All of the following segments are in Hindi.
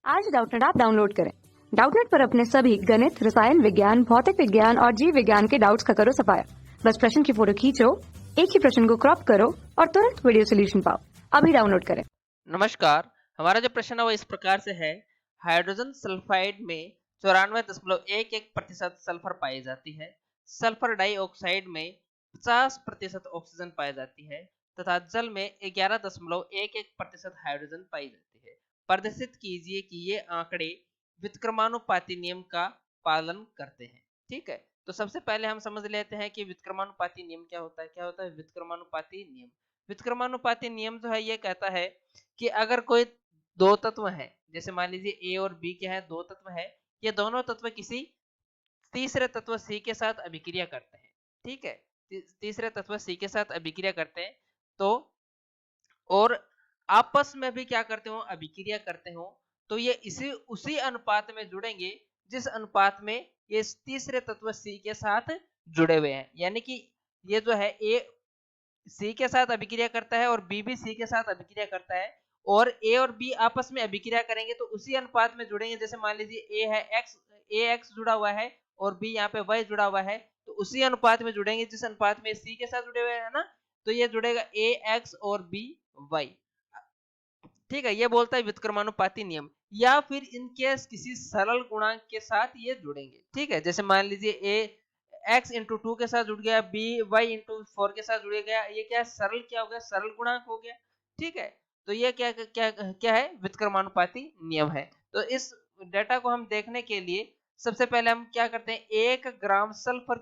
आज डाउटनेट ऐप डाउनलोड करें। डाउटनेट पर अपने सभी गणित, रसायन विज्ञान, भौतिक विज्ञान और जीव विज्ञान के डाउट्स का करो सफाया। बस प्रश्न की फोटो खींचो, एक ही प्रश्न को क्रॉप करो और तुरंत वीडियो सोल्यूशन पाओ। अभी डाउनलोड करें। नमस्कार, हमारा जो प्रश्न है वो इस प्रकार से है। हाइड्रोजन सल्फाइड में 94.11% सल्फर पाई जाती है। सल्फर डाइऑक्साइड में 50% ऑक्सीजन पाई जाती है तथा जल में 11.11% हाइड्रोजन पाई जाती है। प्रदर्शित कीजिए कि ये आंकड़े व्युत्क्रमानुपाती नियम का पालन करते हैं। ठीक है, तो सबसे पहले हम समझ लेते हैं कि व्युत्क्रमानुपाती नियम क्या होता है। क्या होता है व्युत्क्रमानुपाती नियम? व्युत्क्रमानुपाती नियम जो है ये कहता है कि अगर कोई दो तत्व है, जैसे मान लीजिए ए और बी क्या है, दो तत्व है, ये दोनों तत्व किसी तीसरे तत्व सी के साथ अभिक्रिया करते हैं। ठीक है, तीसरे तत्व सी के साथ अभिक्रिया करते हैं तो और आपस में भी क्या करते हो, अभिक्रिया करते हो, तो ये इसी उसी अनुपात में जुड़ेंगे जिस अनुपात में ये तीसरे तत्व सी के साथ जुड़े हुए हैं। यानी कि ये जो है ए सी के साथ अभिक्रिया करता है और बी भी सी के साथ अभिक्रिया करता है, और ए और बी आपस में अभिक्रिया करेंगे तो उसी अनुपात में जुड़ेंगे। जैसे मान लीजिए ए है एक्स, ए एक्स जुड़ा हुआ है और बी यहाँ पे वाई जुड़ा हुआ है, तो उसी अनुपात में जुड़ेंगे जिस अनुपात में सी के साथ जुड़े हुए हैं ना, तो ये जुड़ेगा ए एक्स और बी वाई। ठीक है, ये बोलता है व्युत्क्रमानुपाती नियम। या फिर इन केस किसी सरल गुणांक के साथ ये जुड़ेंगे। ठीक है, जैसे मान लीजिए ए एक्स इंटू 2 के साथ जुड़ गया, बी वाई इंटू 4 के साथ जुड़ गया, ये क्या है, सरल क्या हो गया, सरल गुणांक हो गया। ठीक है, तो ये क्या क्या क्या है, व्युत्क्रमानुपाती नियम है। तो इस डेटा को हम देखने के लिए सबसे पहले हम क्या करते हैं, 1 ग्राम सल्फर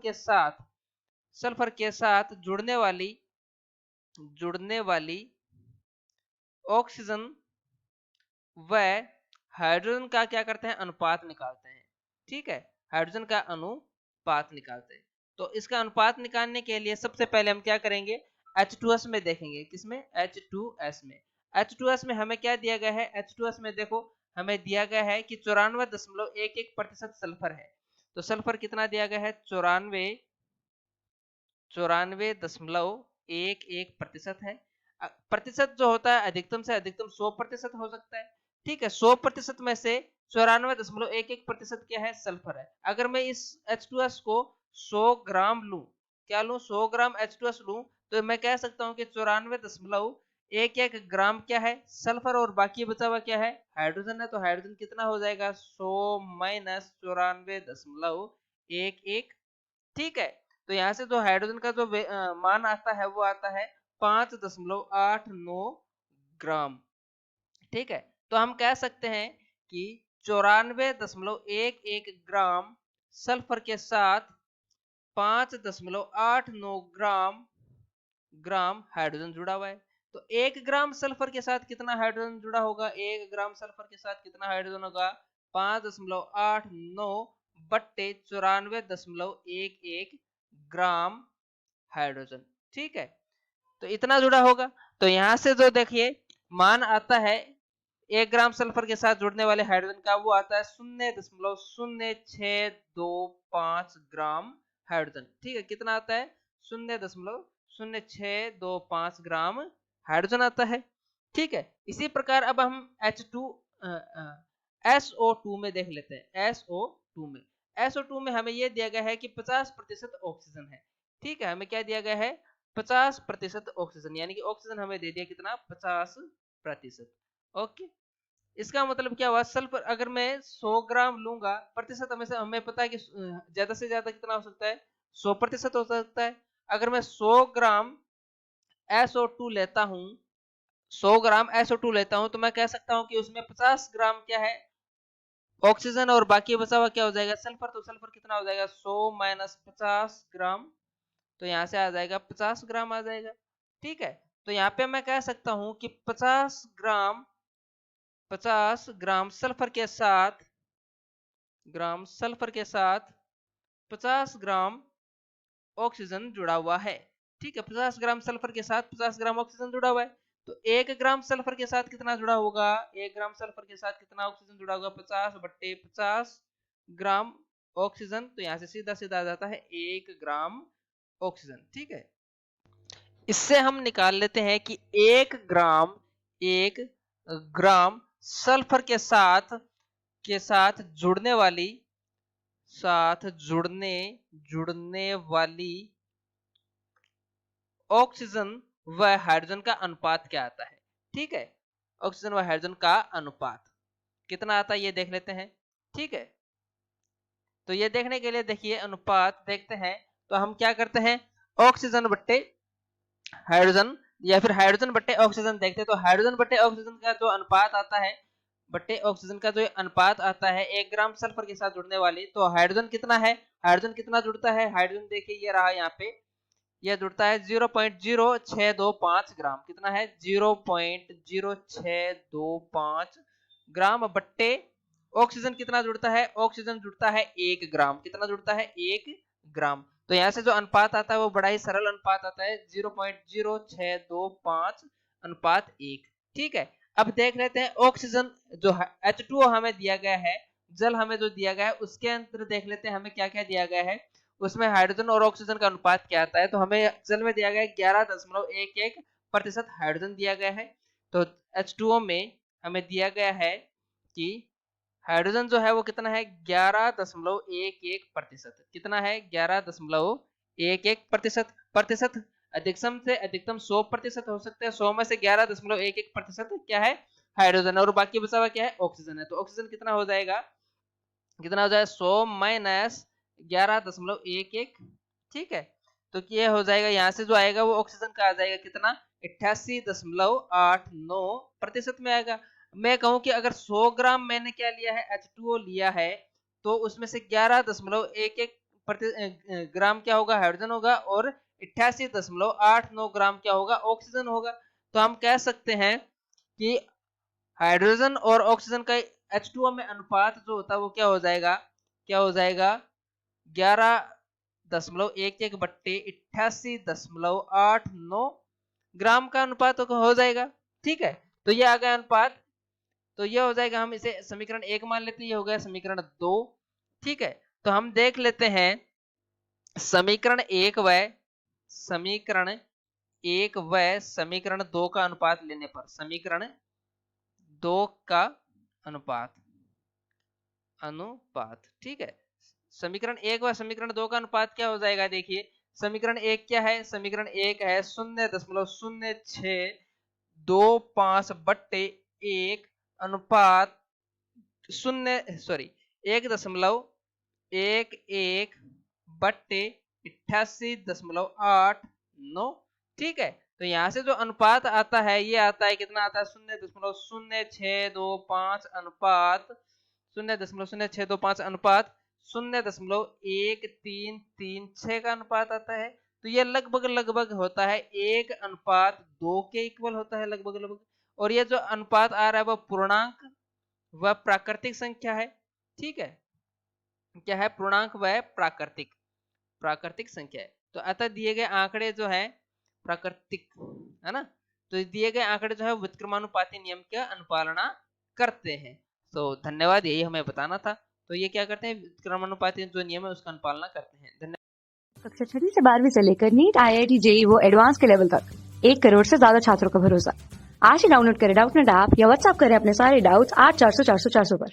के साथ जुड़ने वाली ऑक्सीजन व हाइड्रोजन का क्या करते हैं, अनुपात निकालते हैं। ठीक है, हाइड्रोजन का अनुपात निकालते हैं। तो इसका अनुपात निकालने के लिए सबसे पहले हम क्या करेंगे, H2S में देखेंगे। किसमें? H2S में। H2S में हमें क्या दिया गया है, H2S में देखो हमें दिया गया है कि 94.11% सल्फर है। तो सल्फर कितना दिया गया है, 94.11% है। प्रतिशत जो होता है अधिकतम से अधिकतम 100% हो सकता है। ठीक है, 100% में से 94.11% क्या है, सल्फर है। अगर मैं इस H2S को 100 ग्राम लूं, क्या लूं, 100 ग्राम H2S लूं, तो मैं कह सकता हूं कि 94.11 ग्राम क्या है, सल्फर, और बाकी बचा हुआ क्या है, हाइड्रोजन है। तो हाइड्रोजन कितना हो जाएगा, 100 माइनस 94.11। ठीक है, तो यहाँ से जो हाइड्रोजन का जो मान आता है वो आता है 5.89 ग्राम। ठीक है, तो हम कह सकते हैं कि 94.11 ग्राम सल्फर के साथ 5.89 ग्राम हाइड्रोजन जुड़ा हुआ है। तो 1 ग्राम सल्फर के साथ कितना हाइड्रोजन जुड़ा होगा, 1 ग्राम सल्फर के साथ कितना हाइड्रोजन होगा, 5.89 बट्टे 94.11 ग्राम हाइड्रोजन। ठीक है, तो इतना जुड़ा होगा। तो यहां से जो देखिए मान आता है 1 ग्राम सल्फर के साथ जुड़ने वाले हाइड्रोजन का, वो आता है 0.0625 ग्राम हाइड्रोजन। ठीक है, कितना आता है, 0.0625 ग्राम हाइड्रोजन आता है। ठीक है, इसी प्रकार अब हम SO2 में देख लेते हैं। SO2 में हमें यह दिया गया है कि 50% ऑक्सीजन है। ठीक है, हमें क्या दिया गया है, 50% ऑक्सीजन, यानी कि ऑक्सीजन हमें दे दिया कितना, 50%। ओके, इसका मतलब क्या हुआ, सल्फर अगर मैं 100 ग्राम लूंगा, प्रतिशत हमें पता है कि ज्यादा से ज्यादा कितना हो सकता है, 100% हो सकता है। अगर मैं 100 ग्राम SO2 लेता हूं, 100 ग्राम SO2 लेता हूं, तो मैं कह सकता हूं कि उसमें 50 ग्राम क्या है, ऑक्सीजन, और बाकी बचा हुआ क्या हो जाएगा, सल्फर। तो सल्फर कितना हो जाएगा, 100 माइनस 50 ग्राम, तो यहां से आ जाएगा 50 ग्राम आ जाएगा। ठीक है, तो यहाँ पे मैं कह सकता हूं कि 50 ग्राम सल्फर के साथ 50 ग्राम ऑक्सीजन जुड़ा हुआ है। ठीक है, 50 ग्राम सल्फर के साथ 50 ग्राम ऑक्सीजन जुड़ा हुआ है। तो 1 ग्राम सल्फर के साथ कितना जुड़ा होगा, 1 ग्राम सल्फर के साथ कितना ऑक्सीजन जुड़ा होगा, 50 बट्टे 50 ग्राम ऑक्सीजन। तो यहां से सीधा सीधा आ जाता है 1 ग्राम ऑक्सीजन। ठीक है, इससे हम निकाल लेते हैं कि 1 ग्राम सल्फर के साथ के साथ जुड़ने वाली ऑक्सीजन व हाइड्रोजन का अनुपात क्या आता है। ठीक है, ऑक्सीजन व हाइड्रोजन का अनुपात कितना आता है ये देख लेते हैं। ठीक है, तो ये देखने के लिए देखिए अनुपात देखते हैं, तो हम क्या करते हैं, ऑक्सीजन बट्टे हाइड्रोजन या फिर हाइड्रोजन बट्टे ऑक्सीजन देखते हैं। तो हाइड्रोजन बट्टे ऑक्सीजन का जो अनुपात आता है, बट्टे ऑक्सीजन का जो अनुपात आता है 1 ग्राम सल्फर के साथ जुड़ने वाली, तो हाइड्रोजन कितना है, हाइड्रोजन कितना जुड़ता है, हाइड्रोजन देखिए ये रहा यहाँ पे, यह जुड़ता है 0.0625 ग्राम, कितना है 0.0625 ग्राम बट्टे ऑक्सीजन कितना जुड़ता है, ऑक्सीजन जुड़ता है 1 ग्राम, कितना जुड़ता है 1 ग्राम। तो यहाँ से जो अनुपात आता है वो बड़ा ही सरल अनुपात आता है 0.0625 अनुपात 1। ठीक है, अब देख लेते हैं ऑक्सीजन जो H2O हमें दिया गया है, जल हमें जो दिया गया है उसके अंदर देख लेते हैं हमें क्या क्या दिया गया है, उसमें हाइड्रोजन और ऑक्सीजन का अनुपात क्या आता है। तो हमें जल में दिया गया है 11.11% हाइड्रोजन दिया गया है। तो H2O में हमें दिया गया है कि हाइड्रोजन जो है वो कितना है 11.11%, कितना है 11.11%। प्रतिशत अधिकतम से अधिकतम 100% हो सकते हैं, 100 में से 11.11% क्या है हाइड्रोजन और बाकी बचा हुआ क्या है ऑक्सीजन है। तो ऑक्सीजन कितना हो जाएगा, कितना हो जाएगा 100 माइनस 11.11। ठीक है, तो ये हो जाएगा, यहाँ से जो आएगा वो ऑक्सीजन का आ जाएगा कितना 88.89% में आएगा। मैं कहूं कि अगर 100 ग्राम मैंने क्या लिया है H2O लिया है, तो उसमें से 11.11 ग्राम क्या होगा हाइड्रोजन होगा और 88.89 ग्राम क्या होगा ऑक्सीजन होगा। तो हम कह सकते हैं कि हाइड्रोजन और ऑक्सीजन का H2O में अनुपात जो होता है वो क्या हो जाएगा, 11.11 बट्टे 88.89 ग्राम का अनुपात हो जाएगा। ठीक है, तो ये आ गया अनुपात, तो ये हो जाएगा, हम इसे समीकरण 1 मान लेते हैं, ये हो गया समीकरण 2। ठीक है, तो हम देख लेते हैं समीकरण 1 व समीकरण 2 का अनुपात लेने पर, समीकरण 2 का अनुपात। ठीक है, समीकरण 1 व समीकरण 2 का अनुपात क्या हो जाएगा, देखिए समीकरण 1 क्या है, समीकरण 1 है 0.0625 बट्टे 1 अनुपात 1.11 बट्टे 88.89। ठीक है, तो यहाँ से जो अनुपात आता है ये आता है कितना आता है 0.0625 अनुपात 0.1336 का अनुपात आता है। तो ये लगभग होता है 1:2 के इक्वल होता है लगभग। और ये जो अनुपात आ रहा है वह पूर्णांक व प्राकृतिक संख्या है। ठीक है, क्या है पूर्णांक व प्राकृतिक संख्या है। तो अतः दिए गए आंकड़े जो है प्राकृतिक है ना, तो दिए गए आंकड़े जो है व्युत्क्रमानुपाती नियम का अनुपालना करते हैं। तो धन्यवाद, यही हमें बताना था। तो ये क्या करते हैं, व्युत्क्रमानुपाती जो नियम है उसका अनुपालना करते हैं। धन्यवाद। कक्षा 6 से 12वीं से लेकर नीट, IIT, JEE वो एडवांस के लेवल तक 1 करोड़ से ज्यादा छात्रों का भरोसा। आज ही डाउनलोड करें डाउटनेट ऐप या व्हाट्सएप करें अपने सारे डाउट्स 8400 400 400 पर।